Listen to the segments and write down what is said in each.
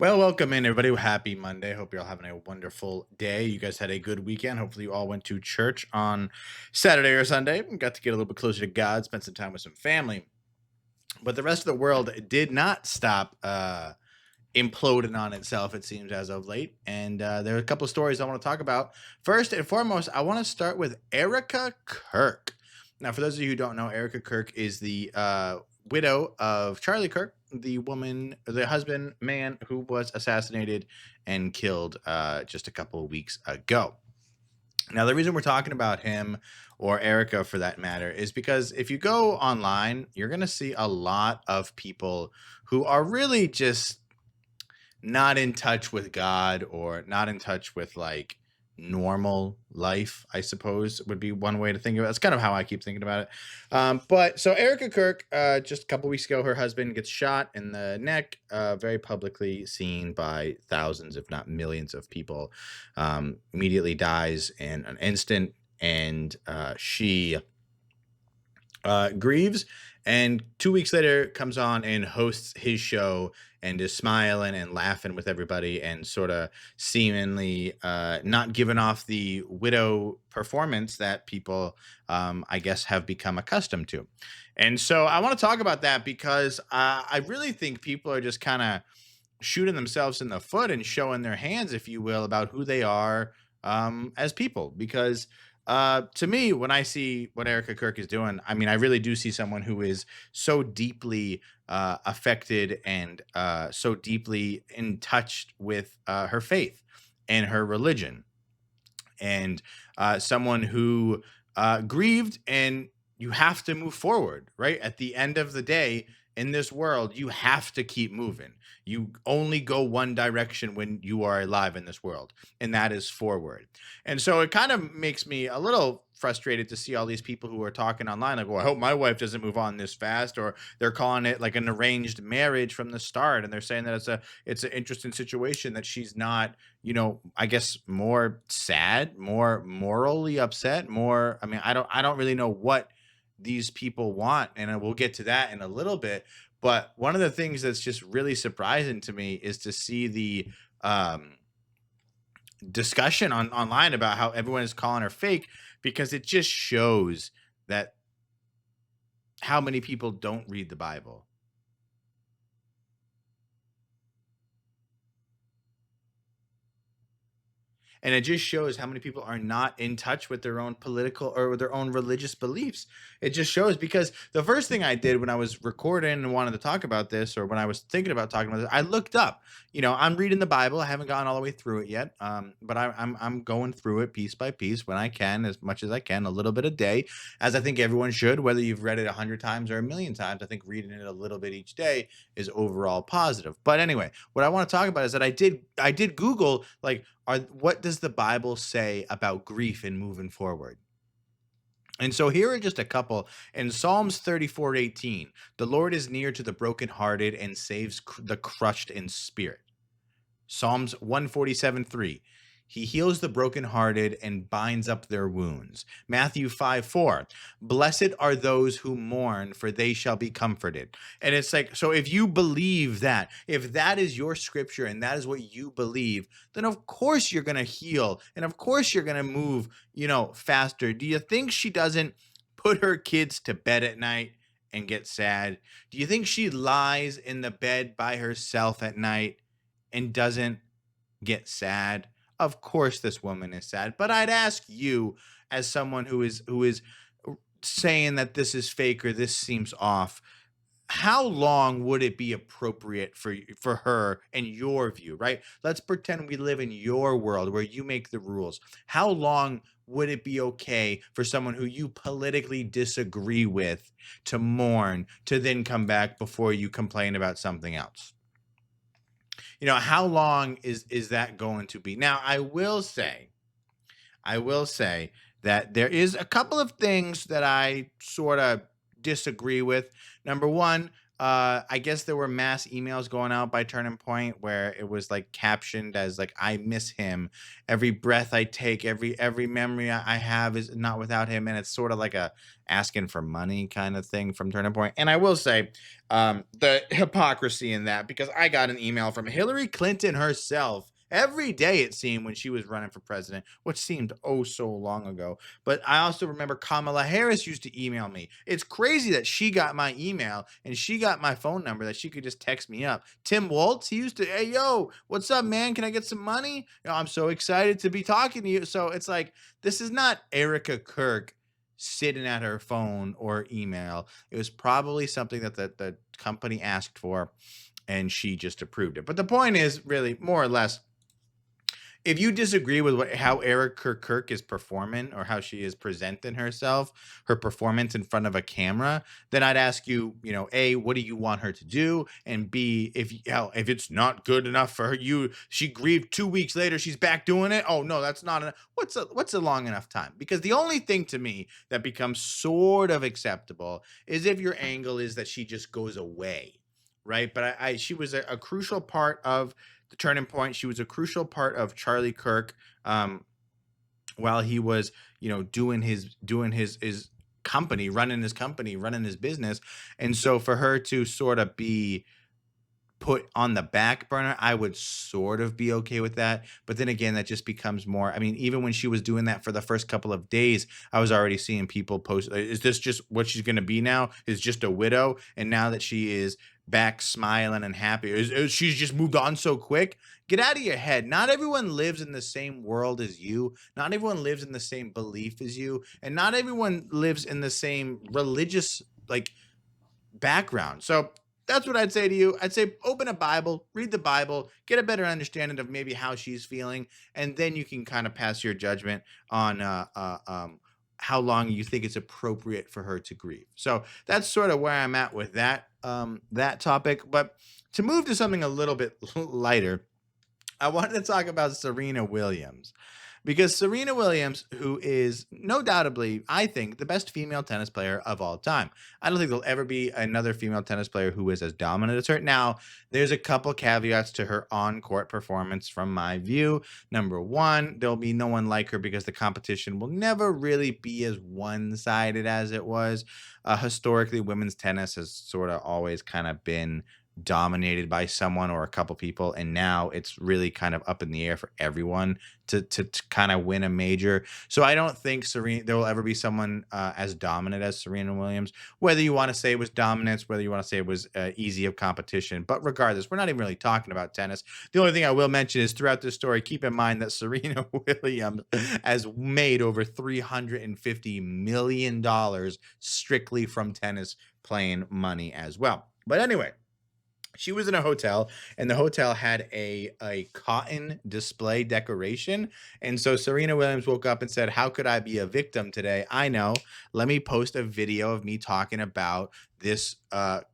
Well, welcome in, everybody. Happy Monday. Hope you're all having a wonderful day. You guys had a good weekend. Hopefully, you all went to church on Saturday or Sunday and got to get a little bit closer to God, spend some time with some family. But the rest of the world did not stop imploding on itself, it seems, as of late. And there are a couple of stories I want to talk about. First and foremost, I want to start with Erika Kirk. Now, for those of you who don't know, Erika Kirk is the widow of Charlie Kirk, the husband, man who was assassinated and killed just a couple of weeks ago. Now, the reason we're talking about him or Erica for that matter is because if you go online, you're going to see a lot of people who are really just not in touch with God or not in touch with like normal life, I suppose would be one way to think of it. That's kind of how I keep thinking about it. But so Erica Kirk, just a couple weeks ago, her husband gets shot in the neck, very publicly seen by thousands, if not millions of people. Immediately dies in an instant. And she grieves, and 2 weeks later comes on and hosts his show and is smiling and laughing with everybody and sort of seemingly not giving off the widow performance that people, I guess, have become accustomed to. And so I want to talk about that because I really think people are just kind of shooting themselves in the foot and showing their hands, if you will, about who they are as people. Because to me, when I see what Erica Kirk is doing, I mean, I really do see someone who is so deeply affected and so deeply in touch with her faith and her religion, and someone who grieved, and you have to move forward, right? At the end of the day, in this world, you have to keep moving. You only go one direction when you are alive in this world, and that is forward. And so it kind of makes me a little frustrated to see all these people who are talking online like, well, I hope my wife doesn't move on this fast, or they're calling it like an arranged marriage from the start, and they're saying that it's an interesting situation that she's not, I guess, more sad, more morally upset, more. I mean, I don't really know what these people want, and we'll get to that in a little bit. But one of the things that's just really surprising to me is to see the um discussion online about how everyone is calling her fake, because it just shows that how many people don't read the Bible. And it just shows how many people are not in touch with their own political or with their own religious beliefs. It just shows, because the first thing I did when I was recording and wanted to talk about this, or when I was thinking about talking about this, I looked up. I'm reading the Bible. I haven't gotten all the way through it yet, but I'm going through it piece by piece when I can, as much as I can, a little bit a day, as I think everyone should. Whether you've read it 100 times or a million times, I think reading it a little bit each day is overall positive. But anyway, what I want to talk about is that I did Google, like, what does the Bible say about grief and moving forward? And so here are just a couple. In Psalms 34:18, the Lord is near to the brokenhearted and saves the crushed in spirit. Psalms 147:3. He heals the brokenhearted and binds up their wounds. Matthew 5:4. Blessed are those who mourn, for they shall be comforted. And it's like, so if you believe that, if that is your scripture and that is what you believe, then of course you're going to heal. And of course you're going to move, faster. Do you think she doesn't put her kids to bed at night and get sad? Do you think she lies in the bed by herself at night and doesn't get sad? Of course this woman is sad, but I'd ask you, as someone who is saying that this is fake or this seems off, how long would it be appropriate for her, in your view, right? Let's pretend we live in your world where you make the rules. How long would it be okay for someone who you politically disagree with to mourn, to then come back before you complain about something else? How long is that going to be? Now, I will say that there is a couple of things that I sort of disagree with. Number one, I guess there were mass emails going out by Turning Point where it was like captioned as like "I miss him. Every breath I take, every memory I have is not without him." And it's sort of like a asking for money kind of thing from Turning Point. And I will say, the hypocrisy in that, because I got an email from Hillary Clinton herself every day, it seemed, when she was running for president, which seemed oh so long ago. But I also remember Kamala Harris used to email me. It's crazy that she got my email and she got my phone number that she could just text me up. Tim Waltz, he used to, "Hey, yo, what's up, man? Can I get some money? I'm so excited to be talking to you." So it's like, this is not Erika Kirk sitting at her phone or email. It was probably something that the company asked for and she just approved it. But the point is, really, more or less, if you disagree with how Erica Kirk is performing or how she is presenting herself, her performance in front of a camera, then I'd ask you, A, what do you want her to do? And B, if it's not good enough for her, she grieved 2 weeks later, she's back doing it. Oh no, that's not enough. What's a long enough time? Because the only thing to me that becomes sort of acceptable is if your angle is that she just goes away. Right. But she was a crucial part of the Turning Point. She was a crucial part of Charlie Kirk, while he was, doing his company, running his business. And so for her to sort of be put on the back burner, I would sort of be okay with that. But then again, that just becomes more. I mean, even when she was doing that for the first couple of days, I was already seeing people post, is this just what she's going to be now? Is just a widow? And now that she is back smiling and happy, she's just moved on so quick? Get out of your head. Not everyone lives in the same world as you. Not everyone lives in the same belief as you. And not everyone lives in the same religious, like, background. So that's what I'd say to you. I'd say open a Bible, read the Bible, get a better understanding of maybe how she's feeling, and then you can kind of pass your judgment on how long you think it's appropriate for her to grieve. So that's sort of where I'm at with that topic. But to move to something a little bit lighter, I wanted to talk about Serena Williams, because Serena Williams, who is no doubtably, I think, the best female tennis player of all time. I don't think there'll ever be another female tennis player who is as dominant as her. Now, there's a couple caveats to her on-court performance from my view. Number one, there'll be no one like her because the competition will never really be as one-sided as it was. Historically, women's tennis has sort of always kind of been dominated by someone or a couple people, and now it's really kind of up in the air for everyone to kind of win a major. So I don't think there will ever be someone as dominant as Serena Williams. Whether you want to say it was dominance, whether you want to say it was easy of competition, but regardless, we're not even really talking about tennis. The only thing I will mention is throughout this story, keep in mind that Serena Williams has made over $350 million strictly from tennis playing money as well. But anyway, she was in a hotel, and the hotel had a cotton display decoration. And so Serena Williams woke up and said, "How could I be a victim today? I know. Let me post a video of me talking about this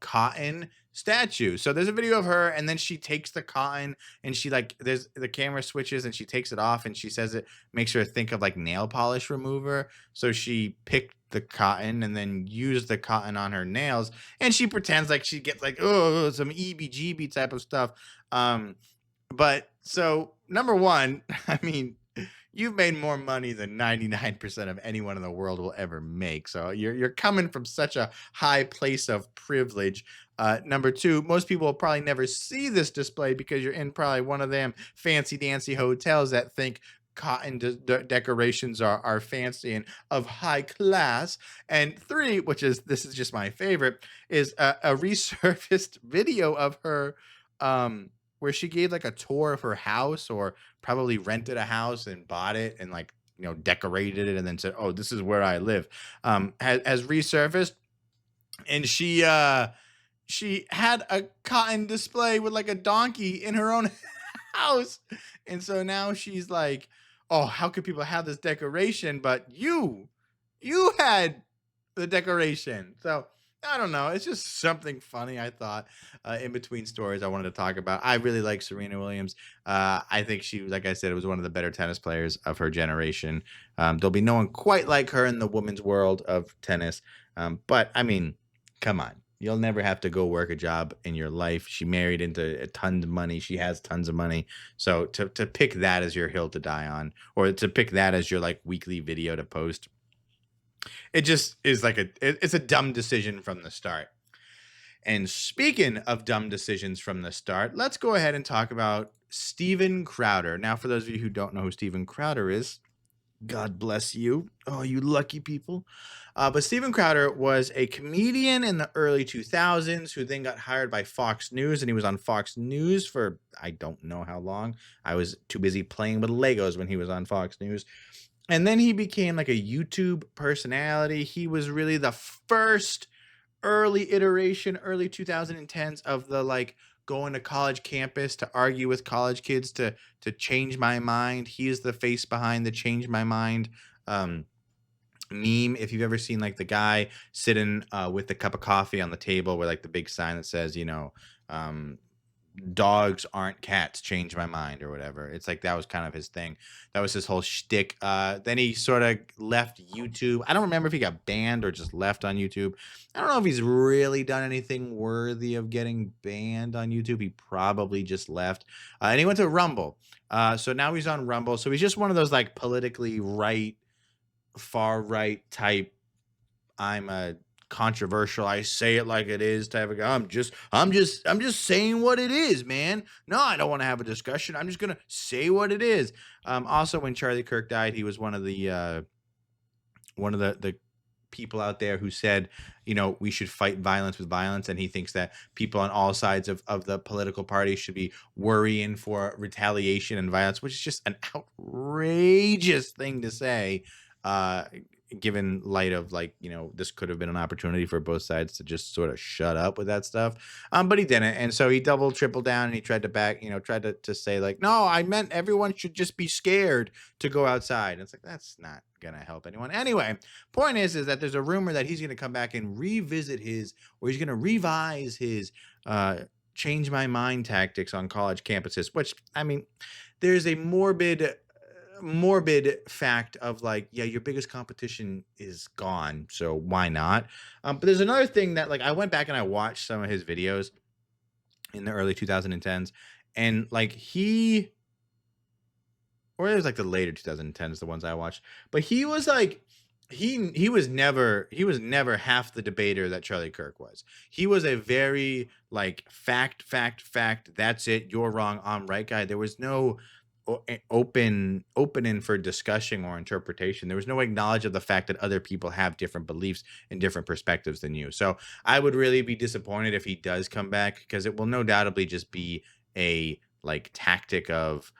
cotton statue." So there's a video of her, and then she takes the cotton and there's the camera switches and she takes it off, and she says it makes her think of like nail polish remover. So she picked the cotton and then used the cotton on her nails, and she pretends like she gets like, oh, some EBGB type of stuff. But so number one, I mean, you've made more money than 99% of anyone in the world will ever make. So you're coming from such a high place of privilege. Number two, most people will probably never see this display because you're in probably one of them fancy dancy hotels that think cotton decorations are fancy and of high class. And three, this is just my favorite, is a resurfaced video of her where she gave like a tour of her house, or probably rented a house and bought it and like, decorated it and then said, "Oh, this is where I live." Has resurfaced, and she had a cotton display with like a donkey in her own house. And so now she's like, "Oh, how could people have this decoration? But you had the decoration." So I don't know. It's just something funny, I thought, in between stories I wanted to talk about. I really like Serena Williams. I think she, like I said, was one of the better tennis players of her generation. There'll be no one quite like her in the women's world of tennis. But I mean, come on. You'll never have to go work a job in your life. She married into a tons of money. She has tons of money. So to pick that as your hill to die on, or to pick that as your like weekly video to post, it just is like it's a dumb decision from the start. And speaking of dumb decisions from the start, let's go ahead and talk about Steven Crowder. Now, for those of you who don't know who Steven Crowder is, God bless you. Oh, you lucky people. But Steven Crowder was a comedian in the early 2000s who then got hired by Fox News, and he was on Fox News for I don't know how long. I was too busy playing with Legos when he was on Fox News. And then he became like a YouTube personality. He was really the first early iteration, early 2010s of the like going to college campus to argue with college kids to change my mind. He is the face behind the change my mind um meme. If you've ever seen like the guy sitting with a cup of coffee on the table with like the big sign that says, um dogs aren't cats, change my mind, or whatever. It's like that was kind of his thing. That was his whole shtick. Then he sort of left YouTube. I don't remember if he got banned or just left on YouTube. I don't know if he's really done anything worthy of getting banned on YouTube. He probably just left. And he went to Rumble. So now he's on Rumble. So he's just one of those like politically right, far right type. I'm a controversial, I say it like it is type of guy. I'm just saying what it is, man. No, I don't want to have a discussion. I'm just gonna say what it is. Also, when Charlie Kirk died, he was one of the people out there who said, we should fight violence with violence. And he thinks that people on all sides of the political party should be worrying for retaliation and violence, which is just an outrageous thing to say. Uh, Given light of like, this could have been an opportunity for both sides to just sort of shut up with that stuff. But he didn't. And so he double, triple down, and he tried to tried to say like, no, I meant everyone should just be scared to go outside. And it's like, that's not gonna help anyone. Anyway, point is that there's a rumor that he's gonna come back and revisit or he's gonna revise his change my mind tactics on college campuses, which I mean, there's a morbid fact of like, yeah, your biggest competition is gone, so why not? But there's another thing that like I went back and I watched some of his videos in the early 2010s, and like or it was like the later 2010s, the ones I watched. But he was like, he was never half the debater that Charlie Kirk was. He was a very like fact. That's it. You're wrong. I'm right, guy. There was no opening for discussion or interpretation. There was no acknowledge of the fact that other people have different beliefs and different perspectives than you. So I would really be disappointed if he does come back, because it will no doubtably just be a like tactic of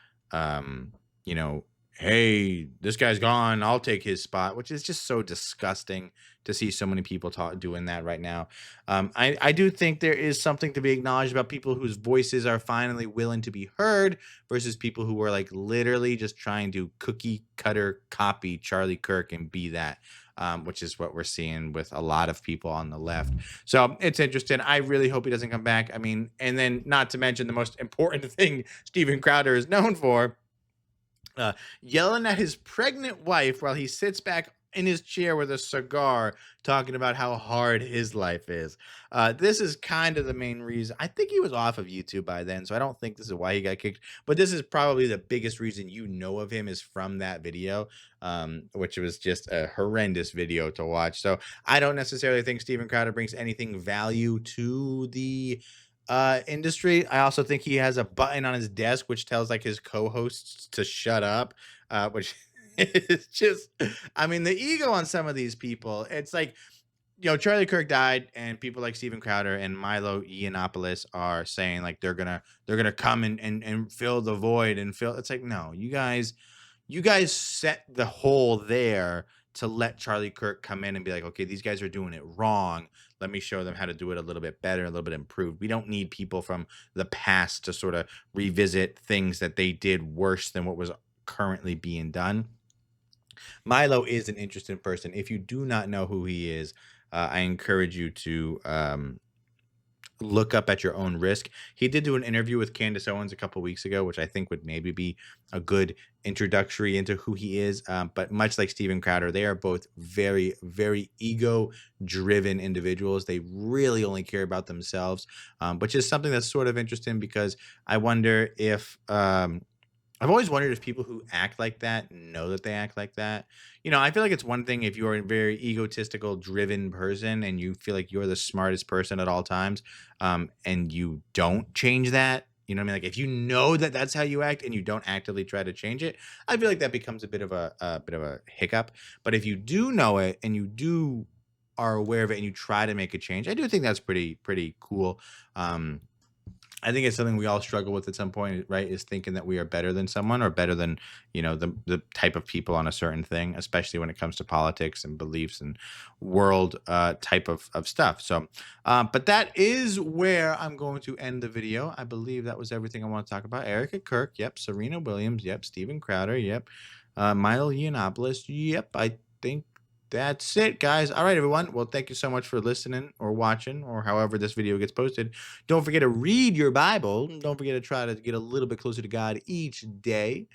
you know, hey, this guy's gone, I'll take his spot, which is just so disgusting to see so many people doing that right now. I do think there is something to be acknowledged about people whose voices are finally willing to be heard versus people who are like literally just trying to cookie cutter copy Charlie Kirk and be that. Which is what we're seeing with a lot of people on the left. So it's interesting. I really hope he doesn't come back. I mean, and then not to mention the most important thing Steven Crowder is known for, yelling at his pregnant wife while he sits back in his chair with a cigar, talking about how hard his life is. This is kind of the main reason. I think he was off of YouTube by then, so I don't think this is why he got kicked. But this is probably the biggest reason you know of him is from that video, which was just a horrendous video to watch. So I don't necessarily think Steven Crowder brings anything value to the industry. I also think he has a button on his desk which tells like his co-hosts to shut up, which is just, I mean, the ego on some of these people. It's like, Charlie Kirk died, and people like Steven Crowder and Milo Yiannopoulos are saying like they're gonna come and fill the void and fill. It's like, no, you guys set the hole there to let Charlie Kirk come in and be like, okay, these guys are doing it wrong. Let me show them how to do it a little bit better, a little bit improved. We don't need people from the past to sort of revisit things that they did worse than what was currently being done. Milo is an interesting person. If you do not know who he is, I encourage you to look up at your own risk. He did do an interview with Candace Owens a couple weeks ago, which I think would maybe be a good introductory into who he is. But much like Steven Crowder, they are both very, very ego-driven individuals. They really only care about themselves, which is something that's sort of interesting because I wonder if I've always wondered if people who act like that know that they act like that. I feel like it's one thing if you're a very egotistical, driven person and you feel like you're the smartest person at all times, and you don't change that. You know what I mean? Like if you know that that's how you act and you don't actively try to change it, I feel like that becomes a bit of a hiccup. But if you do know it and you do are aware of it and you try to make a change, I do think that's pretty cool. Um, I think it's something we all struggle with at some point, right? Is thinking that we are better than someone or better than, the type of people on a certain thing, especially when it comes to politics and beliefs and world type of stuff. So, but that is where I'm going to end the video. I believe that was everything I want to talk about. Erika Kirk, yep. Serena Williams, yep. Steven Crowder, yep. Milo Yiannopoulos, yep. I think that's it, guys. All right, everyone. Well, thank you so much for listening or watching or however this video gets posted. Don't forget to read your Bible. Don't forget to try to get a little bit closer to God each day.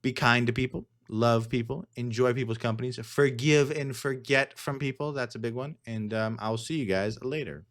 Be kind to people. Love people. Enjoy people's companies. Forgive and forget from people. That's a big one. And I'll see you guys later.